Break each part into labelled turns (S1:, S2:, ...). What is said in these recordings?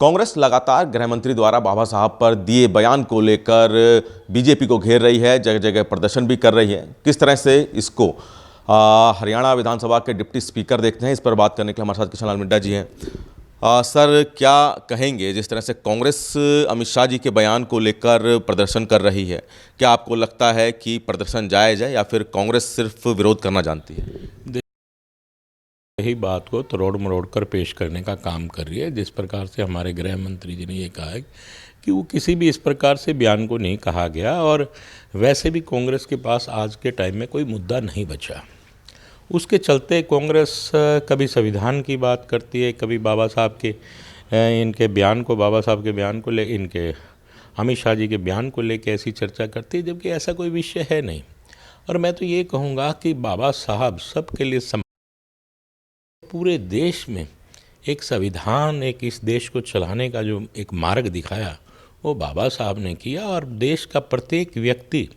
S1: कांग्रेस लगातार गृह मंत्री द्वारा बाबा साहब पर दिए बयान को लेकर बीजेपी को घेर रही है, जगह जगह प्रदर्शन भी कर रही है। किस तरह से इसको हरियाणा विधानसभा के डिप्टी स्पीकर देखते हैं, इस पर बात करने के लिए हमारे साथ कृष्ण लाल मिड्डा जी हैं। सर, क्या कहेंगे जिस तरह से कांग्रेस अमित शाह जी के बयान को लेकर प्रदर्शन कर रही है? क्या आपको लगता है कि प्रदर्शन जायज़ है या फिर कांग्रेस सिर्फ विरोध करना जानती है?
S2: यही बात को तरोड़ मरोड़ कर पेश करने का काम कर रही है। जिस प्रकार से हमारे गृह मंत्री जी ने ये कहा है कि वो किसी भी इस प्रकार से बयान को नहीं कहा गया, और वैसे भी कांग्रेस के पास आज के टाइम में कोई मुद्दा नहीं बचा। उसके चलते कांग्रेस कभी संविधान की बात करती है, कभी बाबा साहब के इनके बयान को, बाबा साहब के बयान को ले, इनके अमित शाह जी के बयान को लेकर ऐसी चर्चा करती है, जबकि ऐसा कोई विषय है नहीं। और मैं तो ये कहूँगा कि बाबा साहब सबके लिए पूरे देश में एक संविधान, एक इस देश को चलाने का जो एक मार्ग दिखाया वो बाबा साहब ने किया, और देश का प्रत्येक व्यक्ति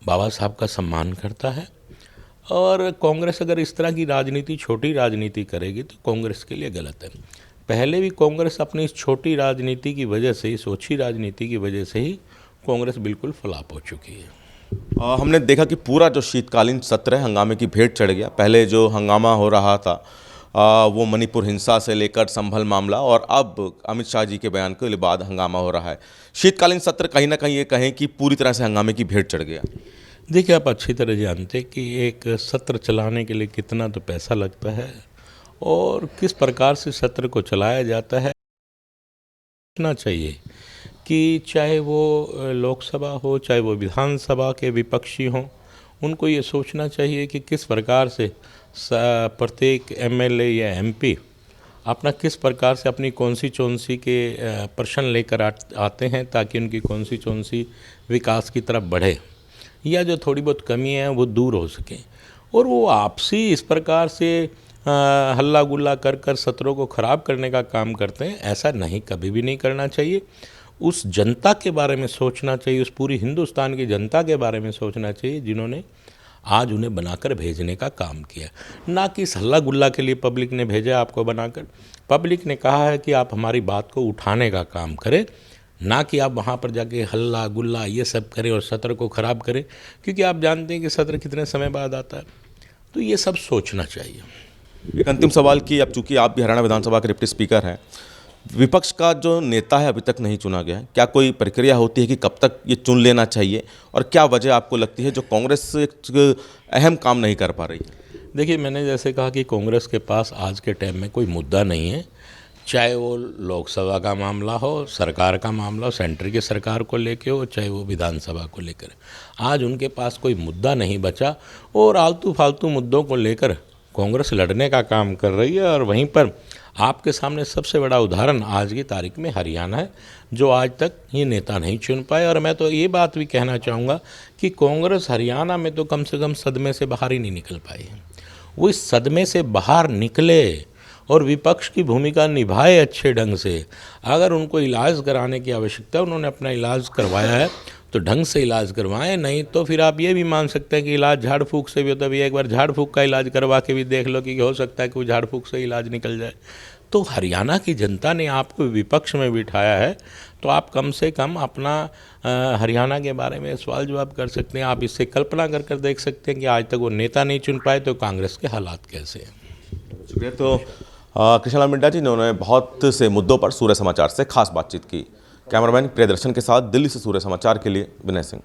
S2: बाबा साहब का सम्मान करता है। और कांग्रेस अगर इस तरह की राजनीति, छोटी राजनीति करेगी तो कांग्रेस के लिए गलत है। पहले भी कांग्रेस अपनी इस छोटी राजनीति की वजह से, इस ओछी राजनीति की वजह से ही कांग्रेस बिल्कुल फ्लॉप हो चुकी है।
S1: हमने देखा कि पूरा जो शीतकालीन सत्र है हंगामे की भेंट चढ़ गया। पहले जो हंगामा हो रहा था वो मणिपुर हिंसा से लेकर संभल मामला, और अब अमित शाह जी के बयान के बाद हंगामा हो रहा है। शीतकालीन सत्र कहीं ना कहीं ये कहें कि पूरी तरह से हंगामे की भेंट चढ़ गया।
S2: देखिए, आप अच्छी तरह जानते हैं कि एक सत्र चलाने के लिए कितना तो पैसा लगता है और किस प्रकार से सत्र को चलाया जाता है। सोचना चाहिए कि चाहे वो लोकसभा हो, चाहे वो विधानसभा के विपक्षी हों, उनको ये सोचना चाहिए कि किस प्रकार से प्रत्येक एमएलए या एमपी अपना किस प्रकार से अपनी कॉन्स्टिट्यूंसी के प्रश्न लेकर आते हैं, ताकि उनकी कॉन्स्टिट्यूंसी विकास की तरफ बढ़े या जो थोड़ी बहुत कमी है वो दूर हो सके। और वो आपसी इस प्रकार से हल्ला गुल्ला कर कर सत्रों को ख़राब करने का काम करते हैं। ऐसा नहीं, कभी भी नहीं करना चाहिए। उस जनता के बारे में सोचना चाहिए, उस पूरी हिंदुस्तान की जनता के बारे में सोचना चाहिए जिन्होंने आज उन्हें बनाकर भेजने का काम किया, ना कि इस हल्ला गुल्ला के लिए पब्लिक ने भेजा आपको बनाकर। पब्लिक ने कहा है कि आप हमारी बात को उठाने का काम करें, ना कि आप वहाँ पर जाके हल्ला गुल्ला ये सब करें और सत्र को ख़राब करें, क्योंकि आप जानते हैं कि सत्र कितने समय बाद आता है। तो ये सब सोचना चाहिए।
S1: एक अंतिम सवाल कि अब चूंकि आप भी हरियाणा विधानसभा के डिप्टी स्पीकर हैं, विपक्ष का जो नेता है अभी तक नहीं चुना गया है, क्या कोई प्रक्रिया होती है कि कब तक ये चुन लेना चाहिए, और क्या वजह आपको लगती है जो कांग्रेस एक अहम काम नहीं कर पा रही है?
S2: देखिए, मैंने जैसे कहा कि कांग्रेस के पास आज के टाइम में कोई मुद्दा नहीं है, चाहे वो लोकसभा का मामला हो, सरकार का मामला हो, सेंटर की सरकार को लेके हो, चाहे वो विधानसभा को लेकर। आज उनके पास कोई मुद्दा नहीं बचा और आलतू फालतू मुद्दों को लेकर कांग्रेस लड़ने का काम कर रही है। और वहीं पर आपके सामने सबसे बड़ा उदाहरण आज की तारीख में हरियाणा है, जो आज तक ये नेता नहीं चुन पाए। और मैं तो ये बात भी कहना चाहूँगा कि कांग्रेस हरियाणा में तो कम से कम सदमे से बाहर ही नहीं निकल पाई है। वो इस सदमे से बाहर निकले और विपक्ष की भूमिका निभाए अच्छे ढंग से। अगर उनको इलाज कराने की आवश्यकता है, उन्होंने अपना इलाज करवाया है तो ढंग से इलाज करवाएं, नहीं तो फिर आप ये भी मान सकते हैं कि इलाज झाड़ फूक से भी होता है। एक बार झाड़ फूक का इलाज करवा के भी देख लो कि हो सकता है कि वो झाड़ फूक से इलाज निकल जाए। तो हरियाणा की जनता ने आपको विपक्ष में बिठाया है, तो आप कम से कम अपना हरियाणा के बारे में सवाल जवाब कर सकते हैं। आप इससे कल्पना कर कर देख सकते हैं कि आज तक वो नेता नहीं चुन पाए तो कांग्रेस के हालात कैसे हैं।
S1: शुक्रिया। तो कृष्ण लाल मिड्डा जी ने उन्होंने बहुत से मुद्दों पर सूर्य समाचार से खास बातचीत की। कैमरामैन प्रियदर्शन के साथ दिल्ली से सूर्य समाचार के लिए विनय सिंह।